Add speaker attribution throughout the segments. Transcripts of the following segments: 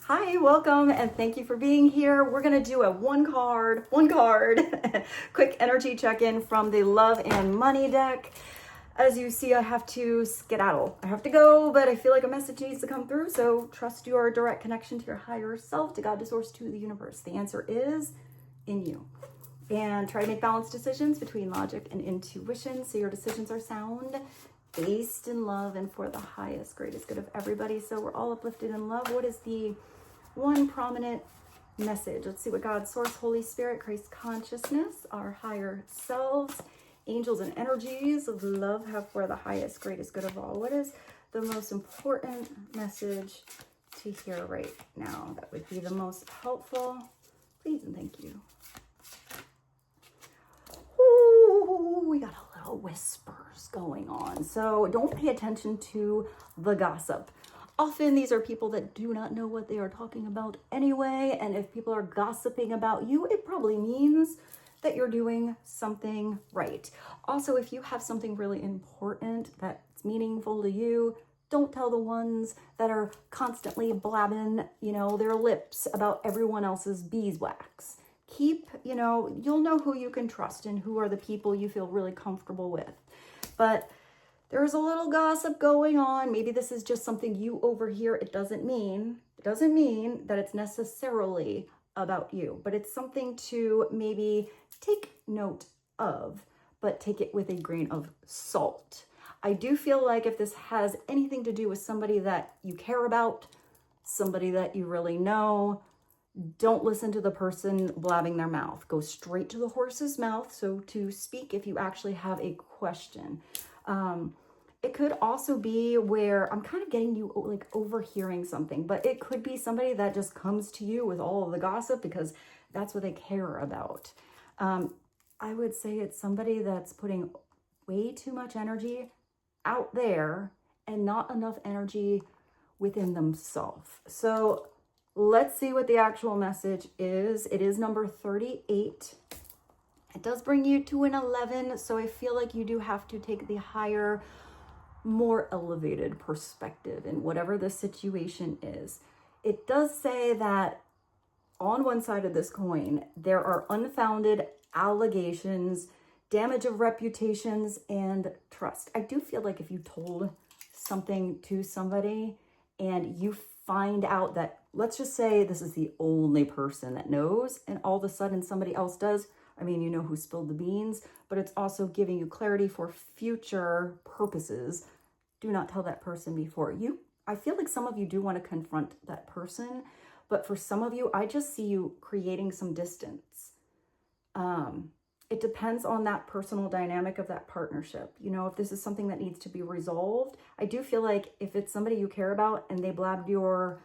Speaker 1: Hi, welcome, and thank you for being here. We're going to do a one card, quick energy check-in from the Love and Money deck. As you see, I have to skedaddle. I have to go, but I feel like a message needs to come through, so trust your direct connection to your higher self, to God, to source, to the universe. The answer is in you. And try to make balanced decisions between logic and intuition so your decisions are sound, based in love, and for the highest, greatest good of everybody. So we're all uplifted in love. What is the one prominent message? Let's see what God, Source, Holy Spirit, Christ consciousness, our higher selves, angels and energies of love have for the highest, greatest good of all. What is the most important message to hear right now? That would be the most helpful. Please and thank you. Ooh, we got a little whispers going on. So don't pay attention to the gossip. Often these are people that do not know what they are talking about anyway. And if people are gossiping about you, it probably means that you're doing something right. Also, if you have something really important that's meaningful to you, don't tell the ones that are constantly blabbing, their lips about everyone else's beeswax. Keep, you'll know who you can trust and who are the people you feel really comfortable with. But there's a little gossip going on. Maybe this is just something you overhear. It doesn't mean that it's necessarily about you, but it's something to maybe take note of, but take it with a grain of salt. I do feel like if this has anything to do with somebody that you care about, somebody that you really know, don't listen to the person blabbing their mouth. Go straight to the horse's mouth, so to speak, if you actually have a question. It could also be where I'm kind of getting you like overhearing something, but it could be somebody that just comes to you with all of the gossip because that's what they care about. I would say it's somebody that's putting way too much energy out there and not enough energy within themselves. So let's see what the actual message is. It is number 38. It does bring you to an 11, so I feel like you do have to take the higher, more elevated perspective in whatever the situation is. It does say that on one side of this coin, there are unfounded allegations, damage of reputations, and trust. I do feel like if you told something to somebody and you find out that, let's just say this is the only person that knows, and all of a sudden somebody else does, I mean, you know who spilled the beans, but it's also giving you clarity for future purposes. Do not tell that person before you. I feel like some of you do want to confront that person, but for some of you, I just see you creating some distance. It depends on that personal dynamic of that partnership. If this is something that needs to be resolved, I do feel like if it's somebody you care about and they blabbed your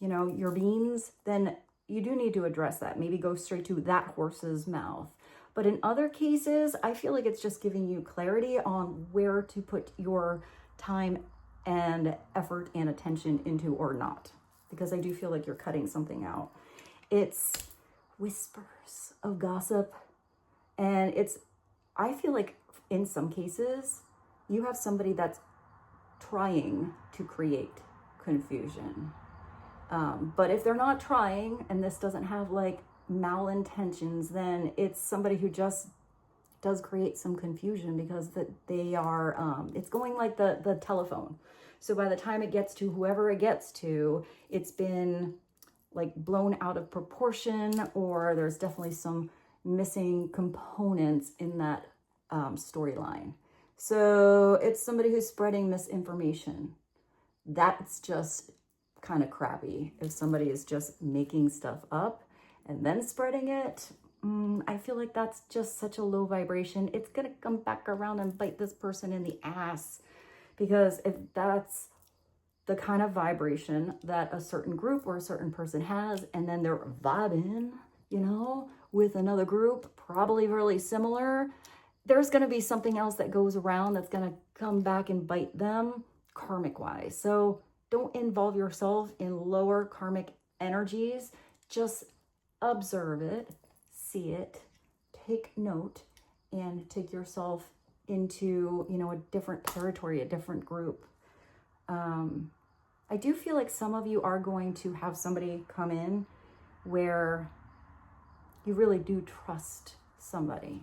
Speaker 1: beans, then you do need to address that. Maybe go straight to that horse's mouth. But in other cases, I feel like it's just giving you clarity on where to put your time and effort and attention into or not. Because I do feel like you're cutting something out. It's whispers of gossip. And I feel like in some cases, you have somebody that's trying to create confusion. But if they're not trying, and this doesn't have like malintentions, then it's somebody who just does create some confusion because that they are, it's going like the telephone. So by the time it gets to whoever it gets to, it's been like blown out of proportion, or there's definitely some missing components in that storyline. So it's somebody who's spreading misinformation. That's just kind of crappy. If somebody is just making stuff up and then spreading it, I feel like that's just such a low vibration. It's going to come back around and bite this person in the ass, because if that's the kind of vibration that a certain group or a certain person has, and then they're vibing, with another group, probably really similar, there's going to be something else that goes around that's going to come back and bite them karmic wise. So don't involve yourself in lower karmic energies. Just observe it, see it, take note, and take yourself into, a different territory, a different group. I do feel like some of you are going to have somebody come in where you really do trust somebody.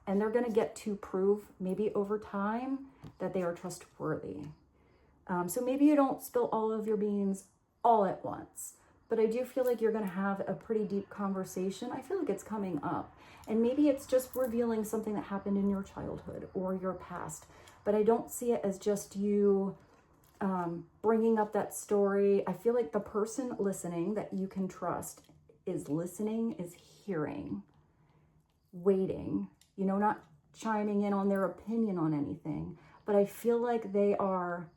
Speaker 1: And they're going to get to prove, maybe over time, that they are trustworthy. So maybe you don't spill all of your beans all at once. But I do feel like you're going to have a pretty deep conversation. I feel like it's coming up. And maybe it's just revealing something that happened in your childhood or your past. But I don't see it as just you bringing up that story. I feel like the person listening that you can trust is listening, is hearing, waiting, you know, not chiming in on their opinion on anything. But I feel like they are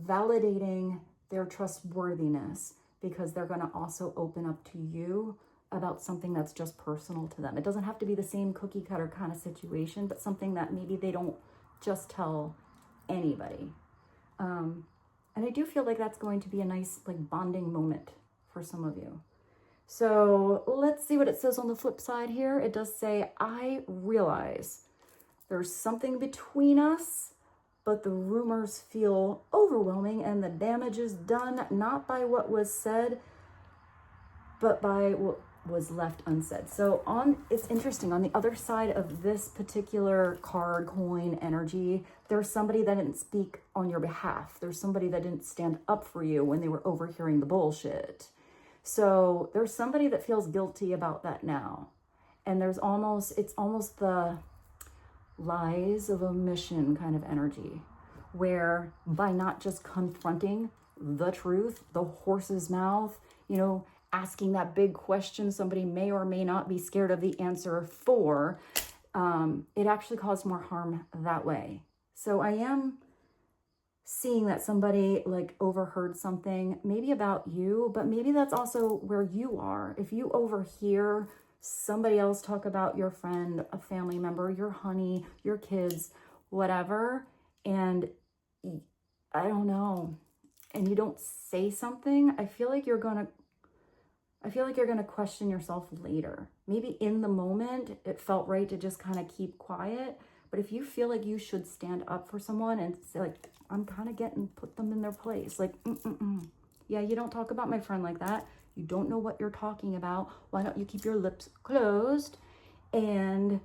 Speaker 1: validating their trustworthiness because they're going to also open up to you about something that's just personal to them. It doesn't have to be the same cookie cutter kind of situation, but something that maybe they don't just tell anybody. And I do feel like that's going to be a nice like bonding moment for some of you. So let's see what it says on the flip side here. It does say, I realize there's something between us, but the rumors feel overwhelming and the damage is done not by what was said, but by what was left unsaid. So it's interesting, on the other side of this particular card, coin, energy, there's somebody that didn't speak on your behalf. There's somebody that didn't stand up for you when they were overhearing the bullshit. So there's somebody that feels guilty about that now. And it's almost the lies of omission kind of energy, where by not just confronting the truth, the horse's mouth, you know, asking that big question somebody may or may not be scared of the answer for, it actually caused more harm that way. So I am seeing that somebody like overheard something maybe about you, but maybe that's also where you are. If you overhear somebody else talk about your friend, a family member, your honey, your kids, whatever, and I don't know, and you don't say something, I feel like you're going to question yourself later. Maybe in the moment, it felt right to just kind of keep quiet. But if you feel like you should stand up for someone and say, like, I'm kind of put them in their place. Like, yeah, you don't talk about my friend like that. You don't know what you're talking about. Why don't you keep your lips closed and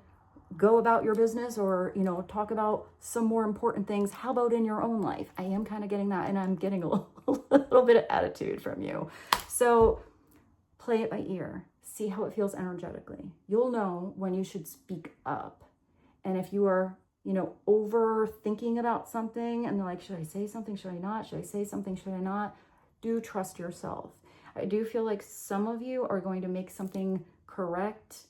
Speaker 1: go about your business, or, you know, talk about some more important things. How about in your own life? I am kind of getting that, and I'm getting a little bit of attitude from you. So play it by ear. See how it feels energetically. You'll know when you should speak up. And if you are, you know, overthinking about something and they're like, should I say something? Should I not? Should I say something? Should I not? Do trust yourself. I do feel like some of you are going to make something correct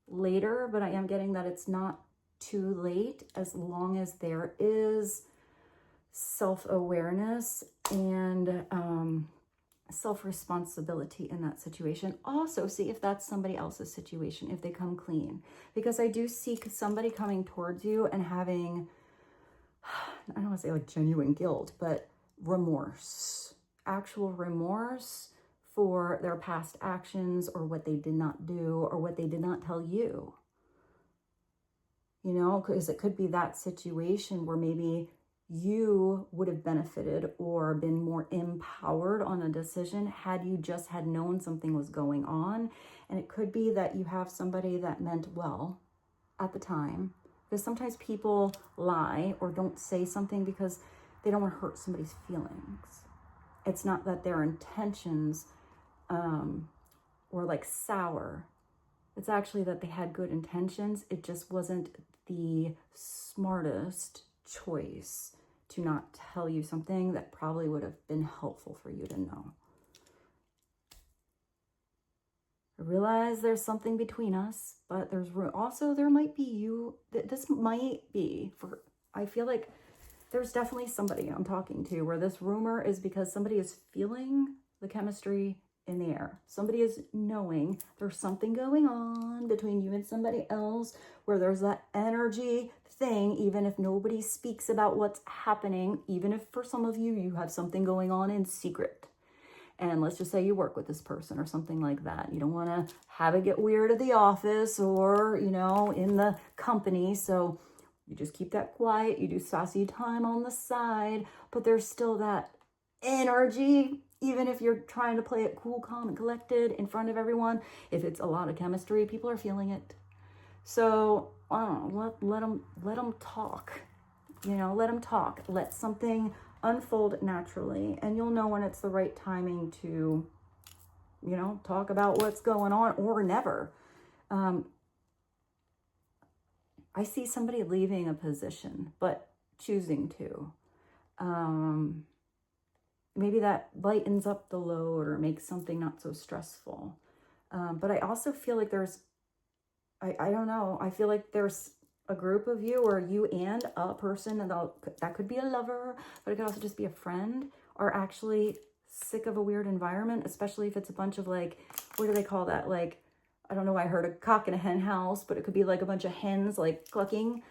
Speaker 1: later, but I am getting that it's not too late as long as there is self-awareness and self-responsibility in that situation. Also see if that's somebody else's situation, if they come clean, because I do see somebody coming towards you and having, I don't want to say like genuine guilt, but remorse, actual remorse for their past actions or what they did not do or what they did not tell you. You know, because it could be that situation where maybe you would have benefited or been more empowered on a decision had you just had known something was going on. And it could be that you have somebody that meant well at the time, because sometimes people lie or don't say something because they don't want to hurt somebody's feelings. It's not that their intentions were like sour. It's actually that they had good intentions. It just wasn't the smartest choice to not tell you something that probably would have been helpful for you to know. I realize there's something between us, but there's also, there might be you, this might be for, I feel like there's definitely somebody I'm talking to where this rumor is because somebody is feeling the chemistry in the air. Somebody is knowing there's something going on between you and somebody else where there's that energy thing, even if nobody speaks about what's happening, even if for some of you, you have something going on in secret. And let's just say you work with this person or something like that. You don't want to have it get weird at the office or, you know, in the company. So you just keep that quiet. You do saucy time on the side, but there's still that energy, even if you're trying to play it cool, calm, and collected in front of everyone. If it's a lot of chemistry, people are feeling it. So I don't know, let them talk. You know, let them talk. Let something unfold naturally, and you'll know when it's the right timing to, you know, talk about what's going on, or never. I see somebody leaving a position, but choosing to. Maybe that lightens up the load or makes something not so stressful. But I also feel like there's, I don't know, I feel like there's a group of you, or you and a person, and that could be a lover, but it could also just be a friend, are actually sick of a weird environment, especially if it's a bunch of like, what do they call that? Like, I don't know, I heard a cock in a hen house, but it could be like a bunch of hens like clucking.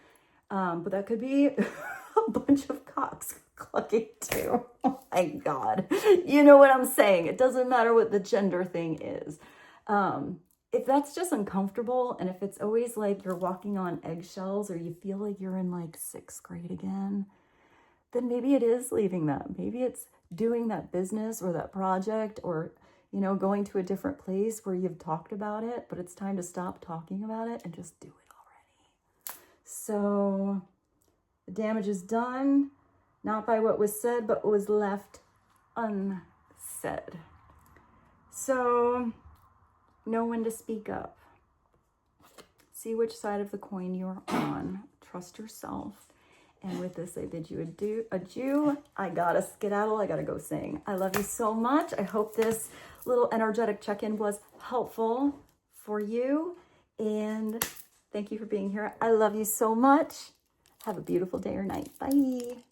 Speaker 1: But that could be a bunch of cocks clucking too. Oh my God. You know what I'm saying? It doesn't matter what the gender thing is. If that's just uncomfortable, and if it's always like you're walking on eggshells, or you feel like you're in like 6th grade again, then maybe it is leaving that. Maybe it's doing that business or that project, or, you know, going to a different place where you've talked about it, but it's time to stop talking about it and just do it already. So the damage is done, not by what was said, but what was left unsaid. So know when to speak up. See which side of the coin you're on. Trust yourself. And with this, I bid you adieu. I gotta skedaddle. I gotta go sing. I love you so much. I hope this little energetic check-in was helpful for you. And thank you for being here. I love you so much. Have a beautiful day or night. Bye.